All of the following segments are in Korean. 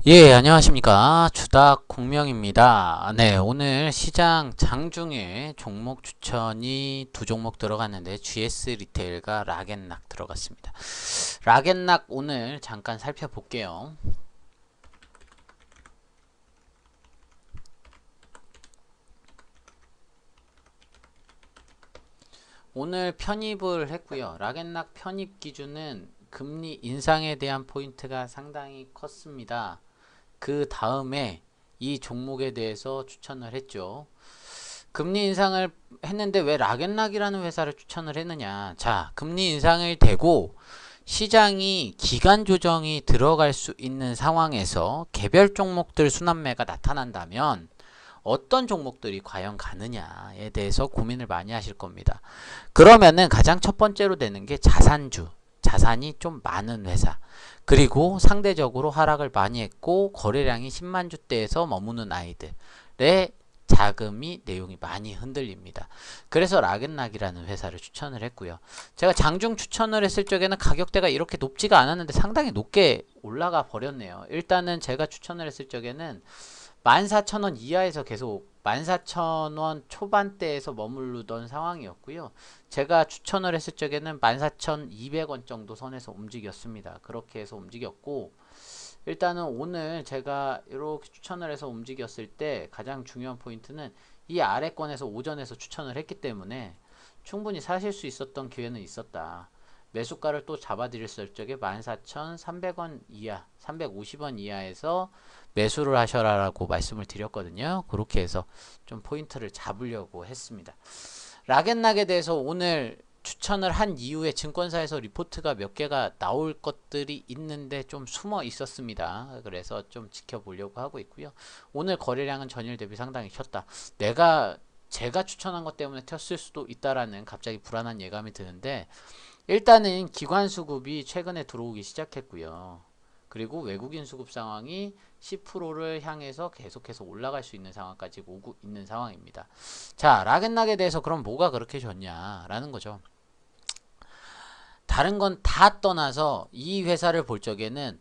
예, 안녕하십니까. 주닥 공명입니다. 네, 오늘 시장 장중에 종목 추천이 두 종목 들어갔는데 GS 리테일과 락앤락 들어갔습니다. 락앤락 오늘 잠깐 살펴볼게요. 오늘 편입을 했고요. 락앤락 편입 기준은 금리 인상에 대한 포인트가 상당히 컸습니다. 그 다음에 이 종목에 대해서 추천을 했죠. 금리 인상을 했는데 왜 락앤락이라는 회사를 추천을 했느냐. 자, 금리 인상을 대고 시장이 기간 조정이 들어갈 수 있는 상황에서 개별 종목들 순환매가 나타난다면 어떤 종목들이 과연 가느냐에 대해서 고민을 많이 하실 겁니다. 그러면은 가장 첫 번째로 되는 게 자산주, 자산이 좀 많은 회사, 그리고 상대적으로 하락을 많이 했고 거래량이 10만 주대에서 머무는 아이들의 자금이 내용이 많이 흔들립니다. 그래서 락앤락이라는 회사를 추천을 했고요. 제가 장중 추천을 했을 적에는 가격대가 이렇게 높지가 않았는데 상당히 높게 올라가 버렸네요. 일단은 제가 추천을 했을 적에는 14,000원 이하에서 계속 14,000원 초반대에서 머무르던 상황이었고요. 제가 추천을 했을 적에는 14,200원 정도 선에서 움직였습니다. 그렇게 해서 움직였고, 일단은 오늘 제가 이렇게 추천을 해서 움직였을 때 가장 중요한 포인트는 이 아래권에서 오전에서 추천을 했기 때문에 충분히 사실 수 있었던 기회는 있었다. 매수가를 또 잡아드렸을 적에 14,300원 이하, 350원 이하에서 매수를 하셔라라고 말씀을 드렸거든요. 그렇게 해서 좀 포인트를 잡으려고 했습니다. 락앤락에 대해서 오늘 추천을 한 이후에 증권사에서 리포트가 몇 개가 나올 것들이 있는데 좀 숨어 있었습니다. 그래서 좀 지켜보려고 하고 있고요. 오늘 거래량은 전일 대비 상당히 컸다. 제가 추천한 것 때문에 튀었을 수도 있다라는 갑자기 불안한 예감이 드는데, 일단은 기관 수급이 최근에 들어오기 시작했고요. 그리고 외국인 수급 상황이 10%를 향해서 계속해서 올라갈 수 있는 상황까지 오고 있는 상황입니다. 자, 락앤락에 대해서 그럼 뭐가 그렇게 좋냐라는 거죠. 다른 건 다 떠나서 이 회사를 볼 적에는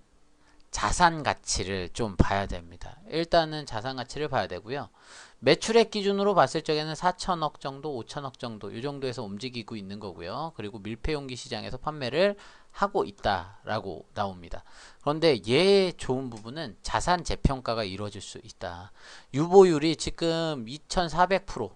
자산 가치를 좀 봐야 됩니다. 일단은 자산 가치를 봐야 되고요. 매출액 기준으로 봤을 적에는 4천억 정도, 5천억 정도 이 정도에서 움직이고 있는 거고요. 그리고 밀폐용기 시장에서 판매를 하고 있다라고 나옵니다. 그런데 얘 좋은 부분은 자산 재평가가 이루어질 수 있다. 유보율이 지금 2400%,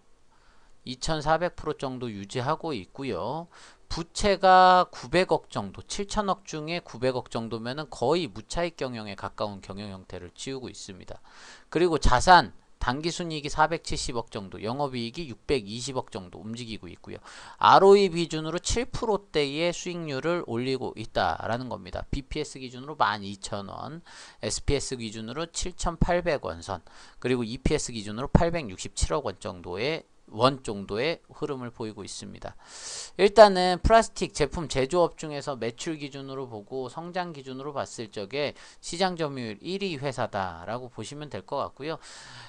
2400% 정도 유지하고 있고요. 부채가 900억 정도, 7천억 중에 900억 정도면은 거의 무차익 경영에 가까운 경영 형태를 취하고 있습니다. 그리고 자산 당기순이익이 470억 정도, 영업이익이 620억 정도 움직이고 있고요. ROE 기준으로 7%대의 수익률을 올리고 있다라는 겁니다. BPS 기준으로 12,000원, SPS 기준으로 7,800원 선, 그리고 EPS 기준으로 867억 원 정도의 흐름을 보이고 있습니다. 일단은 플라스틱 제품 제조업 중에서 매출 기준으로 보고 성장 기준으로 봤을 적에 시장 점유율 1위 회사다라고 보시면 될 것 같고요.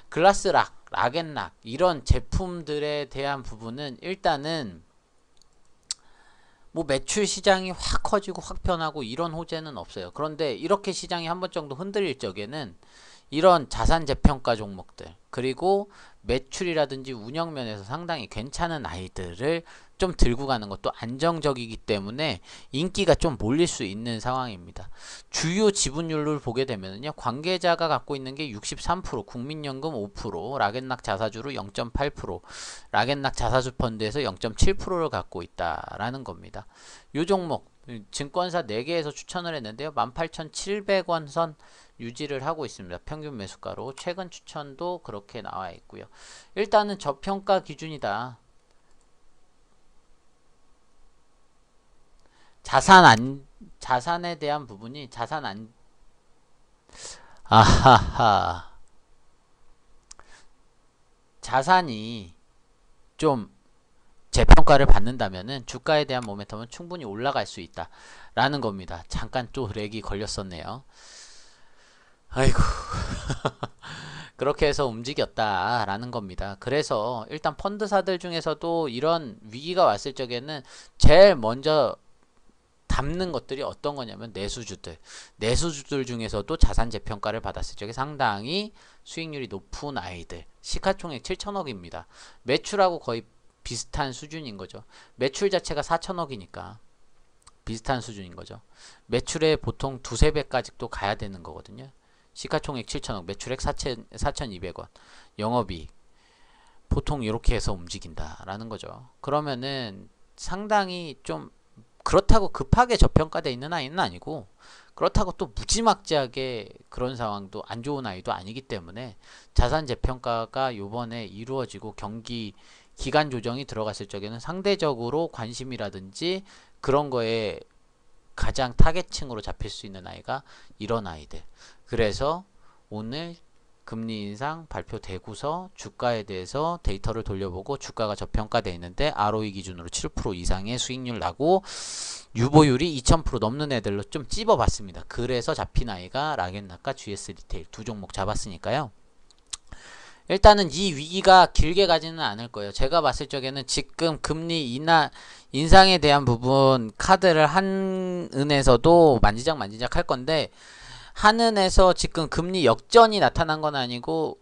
글라스락, 락앤락 이런 제품들에 대한 부분은 일단은 뭐 매출 시장이 확 커지고 확 변하고 이런 호재는 없어요. 그런데 이렇게 시장이 한 번 정도 흔들릴 적에는 이런 자산 재평가 종목들, 그리고 매출이라든지 운영면에서 상당히 괜찮은 아이들을 좀 들고 가는 것도 안정적이기 때문에 인기가 좀 몰릴 수 있는 상황입니다. 주요 지분율을 보게 되면요, 관계자가 갖고 있는 게 63%, 국민연금 5%, 락앤락 자사주로 0.8%, 락앤락 자사주 펀드에서 0.7%를 갖고 있다라는 겁니다. 요 종목 증권사 4개에서 추천을 했는데요, 18,700원 선 유지를 하고 있습니다. 평균 매수가로. 최근 추천도 그렇게 나와 있고요. 일단은 저평가 기준이다. 자산에 대한 부분이 아하하. 자산이 좀 재평가를 받는다면은 주가에 대한 모멘텀은 충분히 올라갈 수 있다라는 겁니다. 잠깐 또 렉이 걸렸었네요. 아이고. 그렇게 해서 움직였다라는 겁니다. 그래서 일단 펀드사들 중에서도 이런 위기가 왔을 적에는 제일 먼저 담는 것들이 어떤 거냐면 내수주들 중에서도 자산 재평가를 받았을 적에 상당히 수익률이 높은 아이들, 시가총액 7천억입니다. 매출하고 거의 비슷한 수준인 거죠. 매출 자체가 4천억이니까 비슷한 수준인 거죠. 매출에 보통 두세 배까지 또 가야 되는 거거든요. 시가총액 7천억, 매출액 4,200원, 영업이익 보통 이렇게 해서 움직인다라는 거죠. 그러면은 상당히 좀 그렇다고 급하게 저평가되어 있는 아이는 아니고, 그렇다고 또 무지막지하게 그런 상황도 안 좋은 아이도 아니기 때문에 자산 재평가가 요번에 이루어지고 경기 기간 조정이 들어갔을 적에는 상대적으로 관심이라든지 그런 거에 가장 타겟층으로 잡힐 수 있는 아이가 이런 아이들. 그래서 오늘 금리 인상 발표되고서 주가에 대해서 데이터를 돌려보고 주가가 저평가되어 있는데 ROE 기준으로 7% 이상의 수익률 나고 유보율이 2000% 넘는 애들로 좀 찝어봤습니다. 그래서 잡힌 아이가 락앤락과 GS 리테일 두 종목 잡았으니까요. 일단은 이 위기가 길게 가지는 않을 거예요. 제가 봤을 적에는 지금 금리 인상에 대한 부분 카드를 한은에서도 만지작 할 건데, 한은에서 지금 금리 역전이 나타난 건 아니고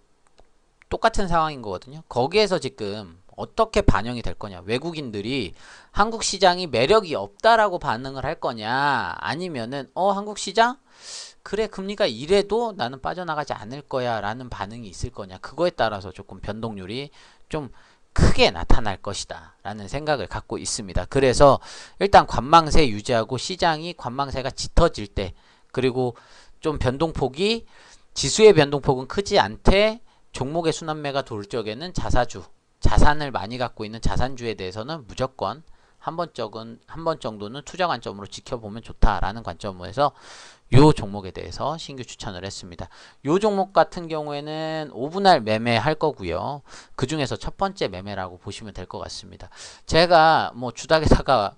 똑같은 상황인 거거든요. 거기에서 지금 어떻게 반영이 될 거냐, 외국인들이 한국 시장이 매력이 없다라고 반응을 할 거냐, 아니면은 한국 시장? 그래, 금리가 이래도 나는 빠져나가지 않을 거야 라는 반응이 있을 거냐, 그거에 따라서 조금 변동률이 좀 크게 나타날 것이다 라는 생각을 갖고 있습니다. 그래서 일단 관망세 유지하고 시장이 관망세가 짙어질 때, 그리고 좀 변동폭이 지수의 변동폭은 크지 않되 종목의 순환매가 돌 적에는 자산을 많이 갖고 있는 자산주에 대해서는 무조건 한 번 정도는 투자 관점으로 지켜보면 좋다라는 관점에서 요 종목에 대해서 신규 추천을 했습니다. 요 종목 같은 경우에는 5분할 매매할 거고요. 그 중에서 첫 번째 매매라고 보시면 될 것 같습니다. 제가 뭐 주닥에다가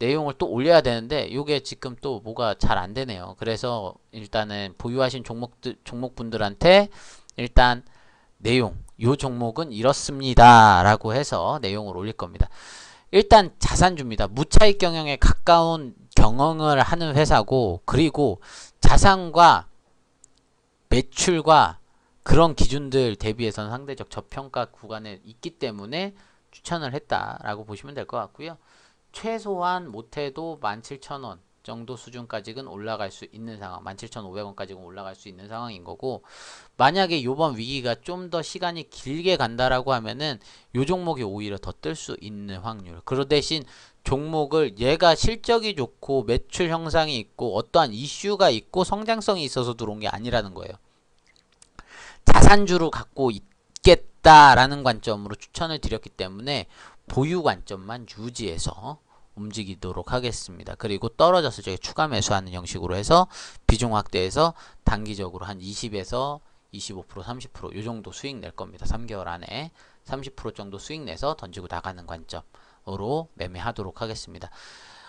내용을 또 올려야 되는데 요게 지금 또 뭐가 잘 안 되네요. 그래서 일단은 보유하신 종목분들한테 일단 요 종목은 이렇습니다 라고 해서 내용을 올릴 겁니다. 일단 자산주입니다. 무차익 경영에 가까운 경영을 하는 회사고, 그리고 자산과 매출과 그런 기준들 대비해서는 상대적 저평가 구간에 있기 때문에 추천을 했다라고 보시면 될 것 같고요. 최소한 못해도 17,000원 정도 수준까지는 올라갈 수 있는 상황, 17,500원까지는 올라갈 수 있는 상황인 거고, 만약에 요번 위기가 좀 더 시간이 길게 간다라고 하면은 요 종목이 오히려 더 뜰 수 있는 확률. 그 대신 종목을 얘가 실적이 좋고 매출 형상이 있고 어떠한 이슈가 있고 성장성이 있어서 들어온 게 아니라는 거예요. 자산주로 갖고 있겠다라는 관점으로 추천을 드렸기 때문에 보유 관점만 유지해서 움직이도록 하겠습니다. 그리고 떨어졌을 적에 추가 매수하는 형식으로 해서 비중 확대해서 단기적으로 한 20에서 25%, 30% 이 정도 수익 낼 겁니다. 3개월 안에 30% 정도 수익 내서 던지고 나가는 관점으로 매매하도록 하겠습니다.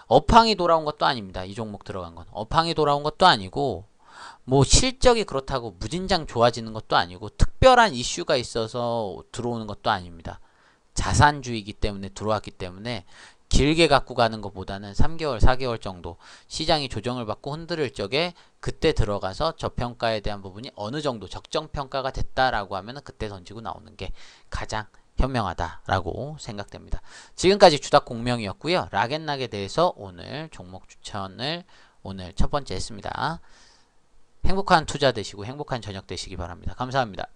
업황이 돌아온 것도 아닙니다. 이 종목 들어간 건 업황이 돌아온 것도 아니고, 뭐 실적이 그렇다고 무진장 좋아지는 것도 아니고, 특별한 이슈가 있어서 들어오는 것도 아닙니다. 자산주의이기 때문에 들어왔기 때문에 길게 갖고 가는 것보다는 3개월, 4개월 정도 시장이 조정을 받고 흔들릴 적에 그때 들어가서 저평가에 대한 부분이 어느 정도 적정평가가 됐다라고 하면 그때 던지고 나오는 게 가장 현명하다라고 생각됩니다. 지금까지 주닥 공명이었고요. 락앤락에 대해서 오늘 종목 추천을 오늘 첫 번째 했습니다. 행복한 투자 되시고 행복한 저녁 되시기 바랍니다. 감사합니다.